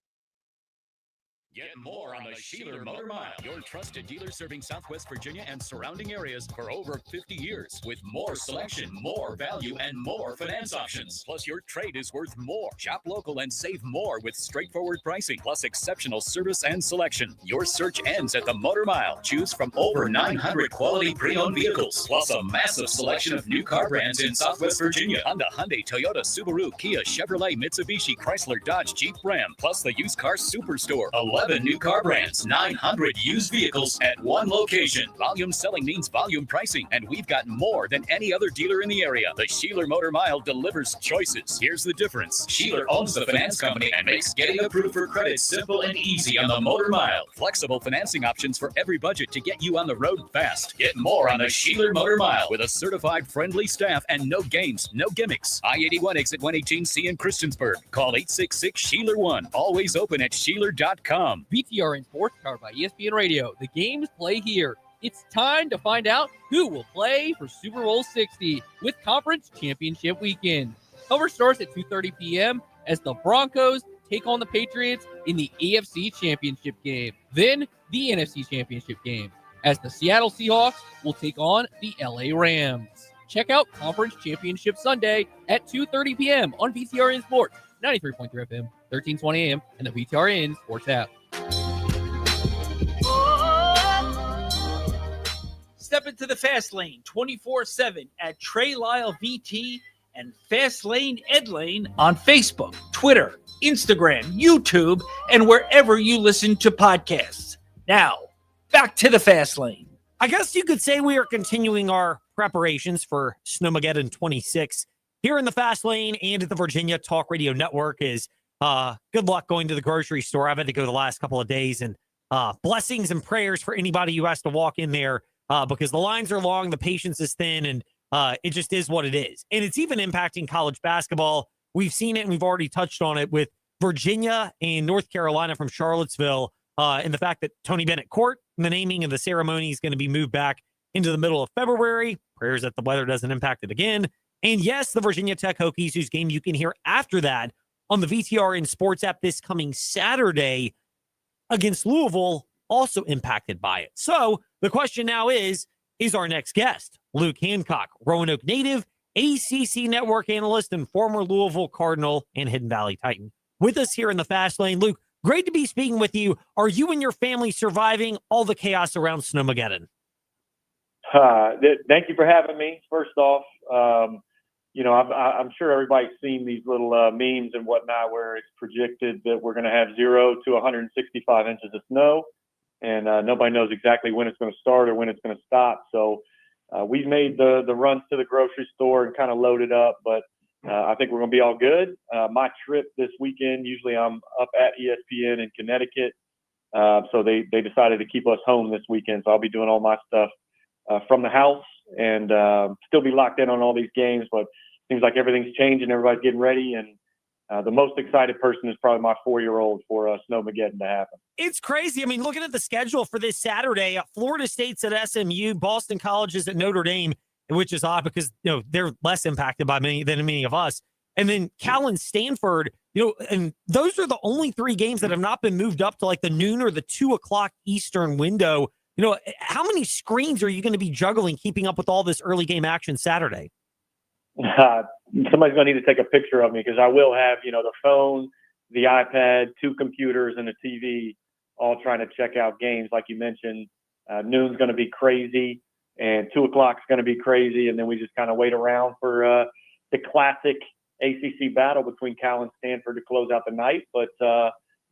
Get more on the Sheeler Motor Mile, your trusted dealer serving Southwest Virginia and surrounding areas for over 50 years. With more selection, more value, and more finance options. Plus, your trade is worth more. Shop local and save more with straightforward pricing, plus exceptional service and selection. Your search ends at the Motor Mile. Choose from over 900 quality pre-owned vehicles, plus a massive selection of new car brands in Southwest Virginia. Honda, Hyundai, Toyota, Subaru, Kia, Chevrolet, Mitsubishi, Chrysler, Dodge, Jeep, Ram, plus the used car superstore. 11 new car brands, 900 used vehicles at one location. Volume selling means volume pricing, and we've got more than any other dealer in the area. The Sheeler Motor Mile delivers choices. Here's the difference. Sheeler owns the finance company and makes getting approved for credit simple and easy on the Motor Mile. Flexible financing options for every budget to get you on the road fast. Get more on the Sheeler Motor Mile with a certified friendly staff and no games, no gimmicks. I-81 exit 118C in Christiansburg. Call 866-SHEELER1. Always open at Sheeler.com. VTRN Sports, powered by ESPN Radio. The games play here. It's time to find out who will play for Super Bowl 60 with Conference Championship Weekend. Cover starts at 2:30 p.m. as the Broncos take on the Patriots in the AFC Championship game. Then the NFC Championship game as the Seattle Seahawks will take on the LA Rams. Check out Conference Championship Sunday at 2:30 p.m. on VTRN Sports, 93.3 FM, 1320 AM, and the VTRN Sports app. Step into the Fast Lane 24/7 at Trey Lyle VT and Fast Lane Ed Lane on Facebook, Twitter, Instagram, YouTube, and wherever you listen to podcasts. Now, back to the Fast Lane. I guess you could say we are continuing our preparations for Snowmageddon 26 here in the Fast Lane and at the Virginia Talk Radio Network. Is good luck going to the grocery store. I've had to go the last couple of days, and blessings and prayers for anybody who has to walk in there because the lines are long, the patience is thin, and it just is what it is. And it's even impacting college basketball. We've seen it, and we've already touched on it with Virginia and North Carolina from Charlottesville, and the fact that Tony Bennett Court, the naming of the ceremony, is going to be moved back into the middle of February. Prayers that the weather doesn't impact it again. And yes, the Virginia Tech Hokies, whose game you can hear after that on the VTRN Sports app this coming Saturday against Louisville, also impacted by it. So the question now is our next guest, Luke Hancock, Roanoke native, ACC network analyst, and former Louisville Cardinal and Hidden Valley Titan, with us here in the Fast Lane. Luke, great to be speaking with you. Are you and your family surviving all the chaos around Snowmageddon? Thank you for having me. First off, I'm sure everybody's seen these little memes and whatnot where it's projected that we're going to have 0 to 165 inches of snow, and nobody knows exactly when it's going to start or when it's going to stop. So we've made the runs to the grocery store and kind of loaded up, but I think we're going to be all good. My trip this weekend, usually I'm up at ESPN in Connecticut, so they decided to keep us home this weekend, so I'll be doing all my stuff from the house and still be locked in on all these games, but seems like everything's changing. Everybody's getting ready, and the most excited person is probably my 4-year-old for Snowmageddon to happen. It's crazy. I mean, looking at the schedule for this Saturday, Florida State's at SMU, Boston College is at Notre Dame, which is odd because they're less impacted by many of us. And then Cal and Stanford, and those are the only 3 games that have not been moved up to like the noon or the 2 o'clock Eastern window. How many screens are you going to be juggling, keeping up with all this early game action Saturday? Somebody's going to need to take a picture of me because I will have, the phone, the iPad, 2 computers, and a TV all trying to check out games. Like you mentioned, noon's going to be crazy and 2 o'clock's going to be crazy. And then we just kind of wait around for the classic ACC battle between Cal and Stanford to close out the night. But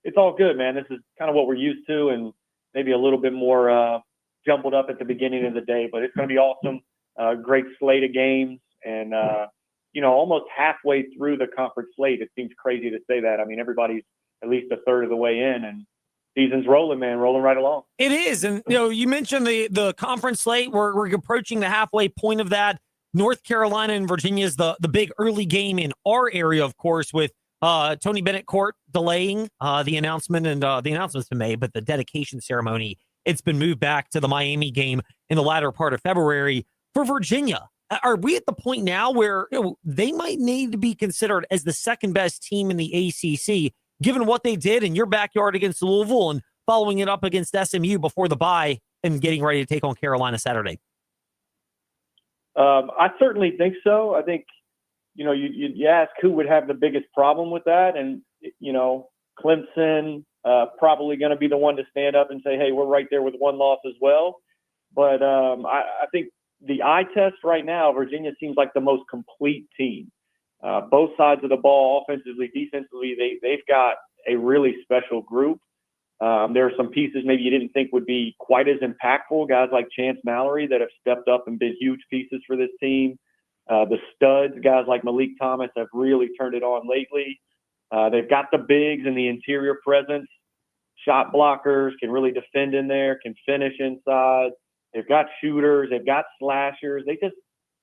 it's all good, man. This is kind of what we're used to, and maybe a little bit more jumbled up at the beginning of the day, but it's going to be awesome. Great slate of games, and almost halfway through the conference slate. It seems crazy to say that. I mean, everybody's at least a third of the way in, and season's rolling, man, rolling right along. It is. And, you mentioned the conference slate. We're approaching the halfway point of that. North Carolina and Virginia is the big early game in our area, of course, with Tony Bennett Court delaying the announcement, and the announcement's been made, but the dedication ceremony, it's been moved back to the Miami game in the latter part of February. For Virginia, are we at the point now where they might need to be considered as the second best team in the ACC, given what they did in your backyard against Louisville and following it up against SMU before the bye and getting ready to take on Carolina Saturday? I certainly think so. I think, you ask who would have the biggest problem with that. And, Clemson probably going to be the one to stand up and say, hey, we're right there with one loss as well. But I think the eye test right now, Virginia seems like the most complete team. Both sides of the ball, offensively, defensively, they've got a really special group. There are some pieces maybe you didn't think would be quite as impactful, guys like Chance Mallory that have stepped up and been huge pieces for this team. The studs, guys like Malik Thomas, have really turned it on lately. They've got the bigs and the interior presence, shot blockers, can really defend in there, can finish inside. They've got shooters, they've got slashers. They just,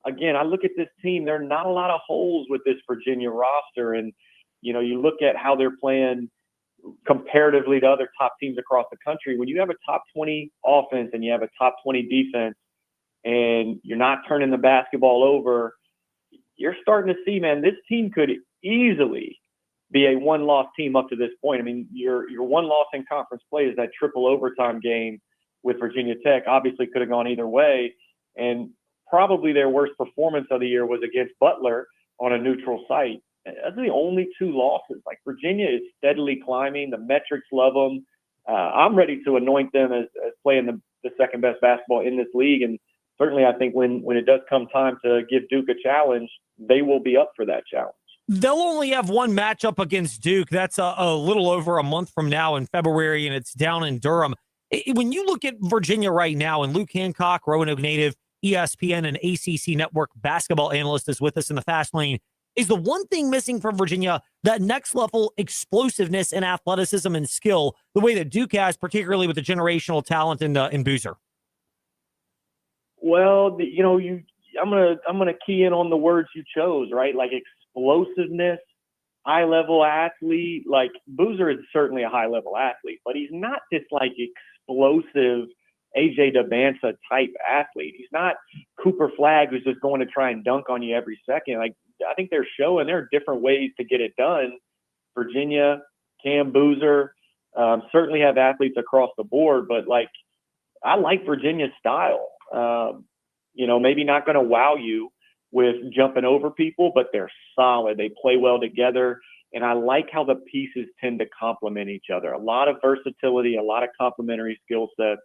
again, I look at this team, there are not a lot of holes with this Virginia roster. And, you look at how they're playing comparatively to other top teams across the country. When you have a top 20 offense and you have a top 20 defense and you're not turning the basketball over, you're starting to see, man, this team could easily be a one-loss team up to this point. I mean, your one loss in conference play is that triple overtime game with Virginia Tech. Obviously could have gone either way. And probably their worst performance of the year was against Butler on a neutral site. That's the only two losses. Like, Virginia is steadily climbing. The metrics love them. I'm ready to anoint them as playing the second best basketball in this league. And certainly I think when it does come time to give Duke a challenge, they will be up for that challenge. They'll only have one matchup against Duke. That's a little over a month from now in February, and it's down in Durham. When you look at Virginia right now, and Luke Hancock, Roanoke native, ESPN and ACC Network basketball analyst, is with us in the fast lane, is the one thing missing from Virginia that next level explosiveness and athleticism and skill, the way that Duke has, particularly with the generational talent in Boozer? Well, I'm gonna key in on the words you chose, right? Like explosiveness, high level athlete. Like, Boozer is certainly a high level athlete, but he's not this like explosive AJ DeBansa type athlete. He's not Cooper Flagg who's just going to try and dunk on you every second. Like, I think they're showing there are different ways to get it done. Virginia, Cam Boozer, certainly have athletes across the board, but like, I like Virginia's style. Maybe not going to wow you with jumping over people, but they're solid. They play well together. And I like how the pieces tend to complement each other. A lot of versatility, a lot of complementary skill sets.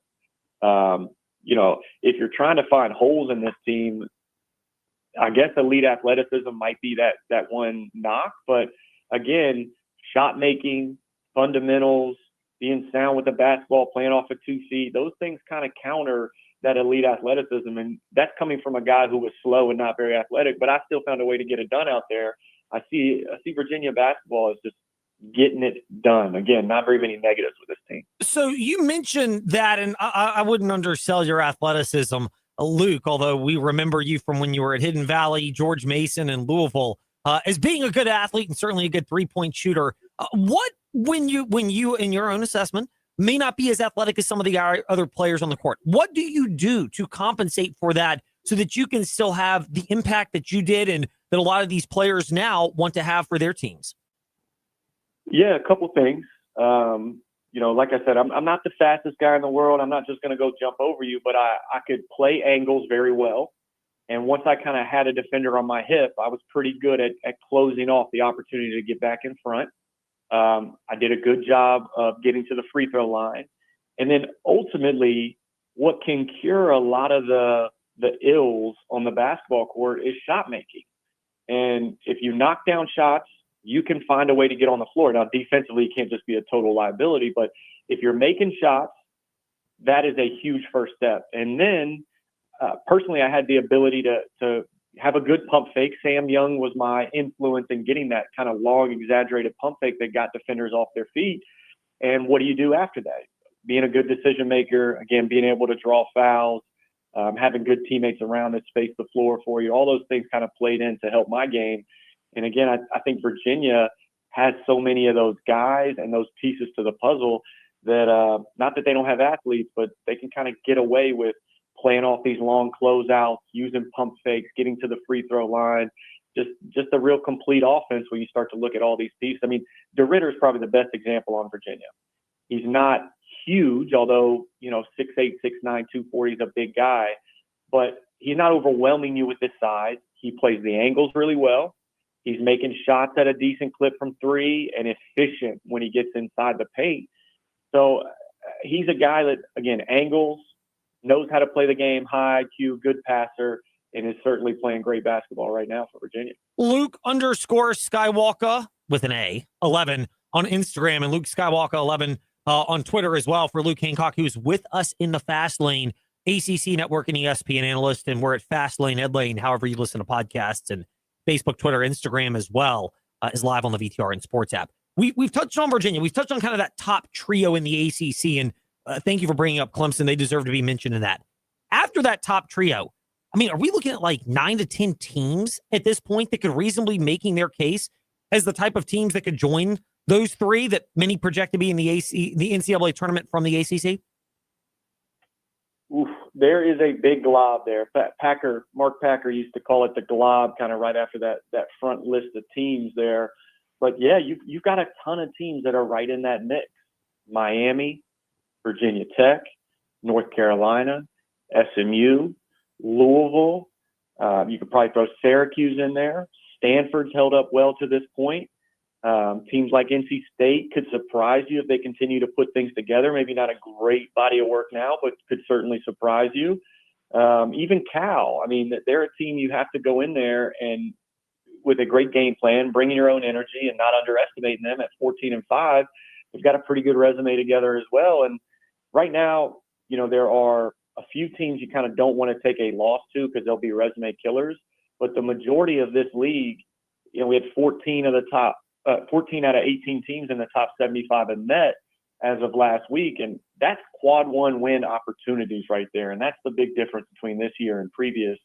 If you're trying to find holes in this team, I guess elite athleticism might be that one knock. But again, shot making, fundamentals, being sound with the basketball, playing off of 2 feet, those things kind of counter that elite athleticism. And that's coming from a guy who was slow and not very athletic, but I still found a way to get it done out there. I see Virginia basketball as just getting it done. Again, not very many negatives with this team. So you mentioned that, and I wouldn't undersell your athleticism, Luke, although we remember you from when you were at Hidden Valley, George Mason, and Louisville, as being a good athlete and certainly a good three-point shooter. What, when you, in your own assessment, may not be as athletic as some of the other players on the court, what do you do to compensate for that so that you can still have the impact that you did and that a lot of these players now want to have for their teams? Yeah, a couple things. Like I said, I'm not the fastest guy in the world. I'm not just going to go jump over you, but I could play angles very well. And once I kind of had a defender on my hip, I was pretty good at closing off the opportunity to get back in front. I did a good job of getting to the free throw line. And then ultimately, what can cure a lot of the ills on the basketball court is shot making. And if you knock down shots, you can find a way to get on the floor. Now, defensively, you can't just be a total liability, but if you're making shots, that is a huge first step. And then, personally, I had the ability to have a good pump fake. Sam Young was my influence in getting that kind of long, exaggerated pump fake that got defenders off their feet. And what do you do after that? Being a good decision maker, again, being able to draw fouls, having good teammates around that space the floor for you. All those things kind of played in to help my game. And again, I think Virginia has so many of those guys and those pieces to the puzzle that not that they don't have athletes, but they can kind of get away with playing off these long closeouts, using pump fakes, getting to the free throw line, just a real complete offense when you start to look at all these pieces. I mean, DeRitter is probably the best example on Virginia. He's not huge, although, 6'8", 6'9", 240 is a big guy, but he's not overwhelming you with his size. He plays the angles really well. He's making shots at a decent clip from three and efficient when he gets inside the paint. So he's a guy that, again, angles, knows how to play the game, high IQ, good passer, and is certainly playing great basketball right now for Virginia. Luke _Skywalker with an A, 11 on Instagram, and Luke Skywalker 11 on Twitter as well for Luke Hancock, who's with us in the Fast Lane, ACC Network and ESPN analyst, and we're at Fast Lane, Ed Lane, however you listen to podcasts, and Facebook, Twitter, Instagram as well, is live on the VTR and Sports app. We've touched on Virginia. We've touched on kind of that top trio in the ACC, and thank you for bringing up Clemson. They deserve to be mentioned in that. After that top trio, I mean, are we looking at like 9 to 10 teams at this point that could reasonably making their case as the type of teams that could join those three that many project to be in the NCAA tournament from the ACC? Oof, there is a big glob there. Mark Packer used to call it the glob, kind of right after that front list of teams there. But yeah, you've got a ton of teams that are right in that mix. Miami, Virginia Tech, North Carolina, SMU, Louisville. You could probably throw Syracuse in there. Stanford's held up well to this point. Teams like NC State could surprise you if they continue to put things together. Maybe not a great body of work now, but could certainly surprise you. Even Cal, I mean, they're a team you have to go in there and with a great game plan, bringing your own energy and not underestimating them at 14-5. They've got a pretty good resume together as well. And right now, there are a few teams you kind of don't want to take a loss to because they'll be resume killers. But the majority of this league, we had 14 out of 18 teams in the top 75 in net as of last week. And that's quad one win opportunities right there. And that's the big difference between this year and previous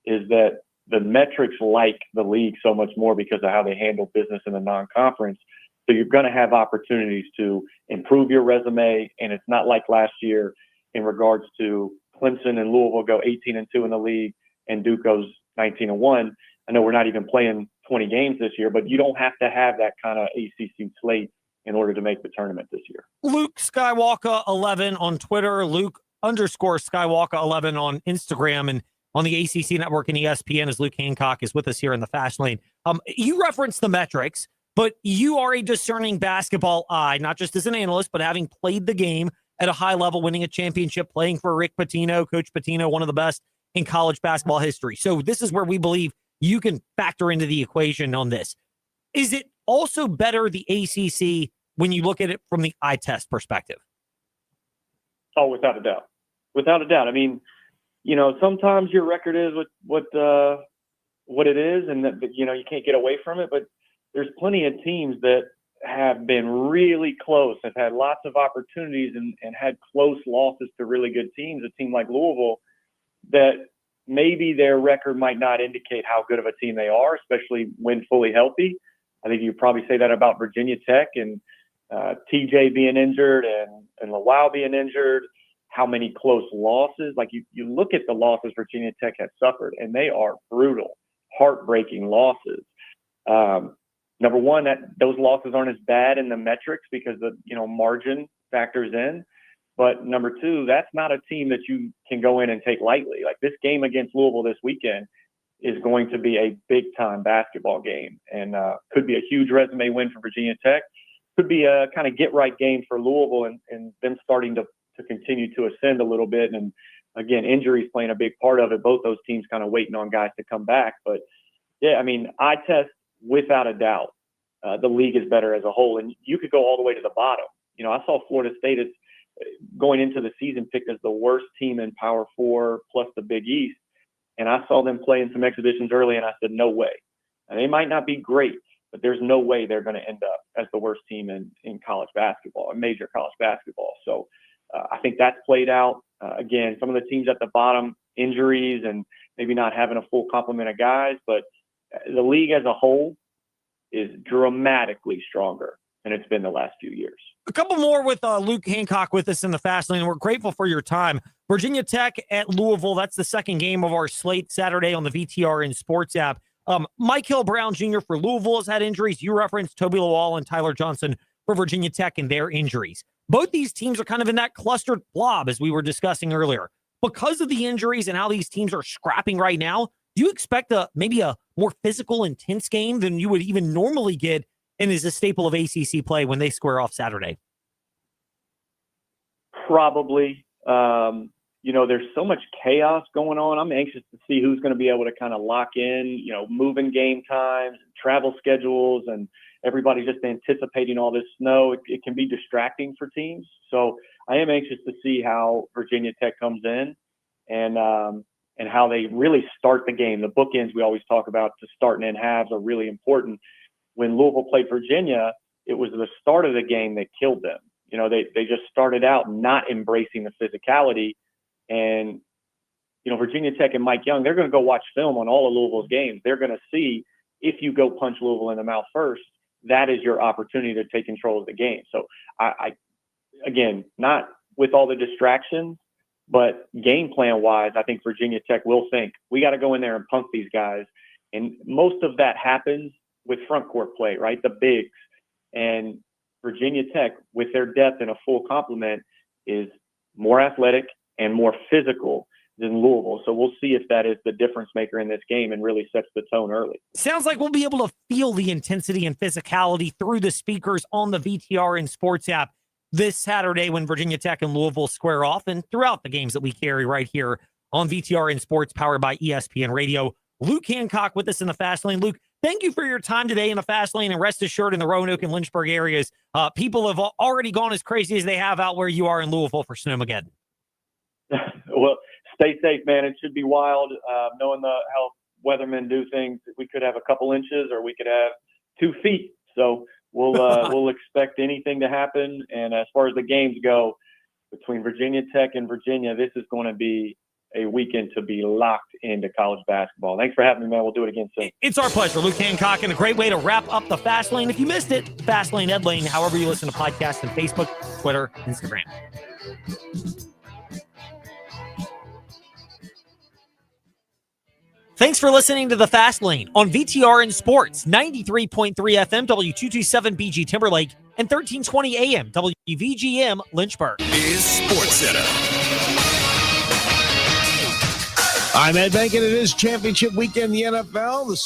is that the metrics like the league so much more because of how they handle business in the non-conference. So you're going to have opportunities to improve your resume. And it's not like last year in regards to Clemson and Louisville go 18-2 in the league and Duke goes 19-1. I know we're not even playing 20 games this year, but you don't have to have that kind of ACC slate in order to make the tournament this year. Luke Skywalker 11 on Twitter, Luke _Skywalker 11 on Instagram, and on the ACC Network and ESPN as Luke Hancock is with us here in the Fast Lane. You referenced the metrics, but you are a discerning basketball eye, not just as an analyst, but having played the game at a high level, winning a championship, playing for Rick Pitino, Coach Pitino, one of the best in college basketball history. So this is where we believe you can factor into the equation on this. Is it also better, the ACC, when you look at it from the eye test perspective? Oh, without a doubt. Without a doubt. I mean, sometimes your record is what it is, and that you can't get away from it. But there's plenty of teams that have been really close, have had lots of opportunities, and had close losses to really good teams. A team like Louisville, that maybe their record might not indicate how good of a team they are, especially when fully healthy. I think you probably say that about Virginia Tech and TJ being injured and Lawal being injured. How many close losses? Like you look at the losses Virginia Tech has suffered, and they are brutal, heartbreaking losses. Number one, that those losses aren't as bad in the metrics because the margin factors in. But number two, that's not a team that you can go in and take lightly. Like this game against Louisville this weekend is going to be a big time basketball game, and could be a huge resume win for Virginia Tech. Could be a kind of get right game for Louisville and them starting to continue to ascend a little bit. And again, injuries playing a big part of it. Both those teams kind of waiting on guys to come back. But yeah, I mean, eye test, without a doubt, the league is better as a whole. And you could go all the way to the bottom. I saw Florida State is going into the season picked as the worst team in Power 4 plus the Big East. And I saw them play in some exhibitions early, and I said, no way. And they might not be great, but there's no way they're going to end up as the worst team in college basketball, major college basketball. So I think that's played out. Again, some of the teams at the bottom, injuries and maybe not having a full complement of guys, but the league as a whole is dramatically stronger than it's been the last few years. A couple more with Luke Hancock with us in the Fast Lane. We're grateful for your time. Virginia Tech at Louisville. That's the second game of our slate Saturday on the VTRN Sports app. Mike Hill Brown Jr. for Louisville has had injuries. You referenced Toby Lawal and Tyler Johnson for Virginia Tech and their injuries. Both these teams are kind of in that clustered blob, as we were discussing earlier. Because of the injuries and how these teams are scrapping right now, do you expect maybe a more physical, intense game than you would even normally get and is a staple of ACC play when they square off Saturday? Probably. There's so much chaos going on. I'm anxious to see who's going to be able to kind of lock in, moving game times, travel schedules, and everybody just anticipating all this snow. It can be distracting for teams. So I am anxious to see how Virginia Tech comes in and how they really start the game. The bookends we always talk about to start and end halves are really important. When Louisville played Virginia, it was the start of the game that killed them. They just started out not embracing the physicality. And, Virginia Tech and Mike Young, they're going to go watch film on all of Louisville's games. They're going to see if you go punch Louisville in the mouth first, that is your opportunity to take control of the game. So I again, not with all the distractions, but game plan wise, I think Virginia Tech will think we got to go in there and punk these guys. And most of that happens with front court play, right? The bigs. And Virginia Tech, with their depth and a full complement, is more athletic and more physical than Louisville. So we'll see if that is the difference maker in this game and really sets the tone early. Sounds like we'll be able to feel the intensity and physicality through the speakers on the VTRN Sports app this Saturday when Virginia Tech and Louisville square off, and throughout the games that we carry right here on VTRN Sports, powered by ESPN Radio. Luke Hancock with us in the Fast Lane. Luke, thank you for your time today in the Fast Lane, and rest assured in the Roanoke and Lynchburg areas, people have already gone as crazy as they have out where you are in Louisville for Snowmageddon. Well, stay safe, man. It should be wild knowing how weathermen do things. We could have a couple inches or we could have 2 feet. So we'll expect anything to happen. And as far as the games go, between Virginia Tech and Virginia, this is going to be a weekend to be locked into college basketball. Thanks for having me, man. We'll do it again soon. It's our pleasure. Luke Hancock, and a great way to wrap up the Fast Lane. If you missed it, Fast Lane, Ed Lane, however you listen to podcasts on Facebook, Twitter, Instagram. Thanks for listening to The Fast Lane on VTRN Sports, 93.3 FM, W227BG Timberlake, and 1320 AM, WVGM Lynchburg. Is Sports Center. I'm Ed Bank, and it is championship weekend in the NFL. The